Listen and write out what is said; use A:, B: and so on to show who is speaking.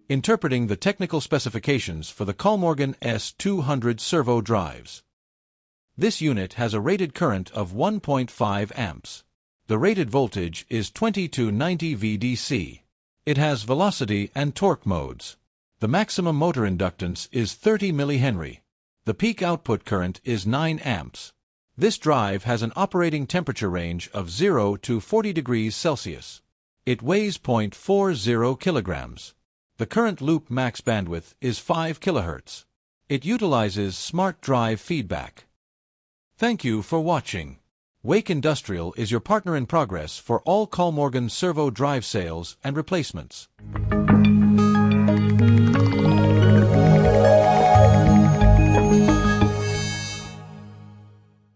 A: Interpreting the technical specifications for the Kollmorgen S200 servo drives. This unit has a rated current of 1.5 amps. The rated voltage is 20 to 90 VDC. It has velocity and torque modes. The maximum motor inductance is 30 mH. The peak output current is 9 amps. This drive has an operating temperature range of 0 to 40 degrees Celsius. It weighs 0.40 kilograms. The current loop max bandwidth is 5 kHz. It utilizes smart drive feedback. Thank you for watching. Wake Industrial is your partner in progress for all Kollmorgen servo drive sales and replacements.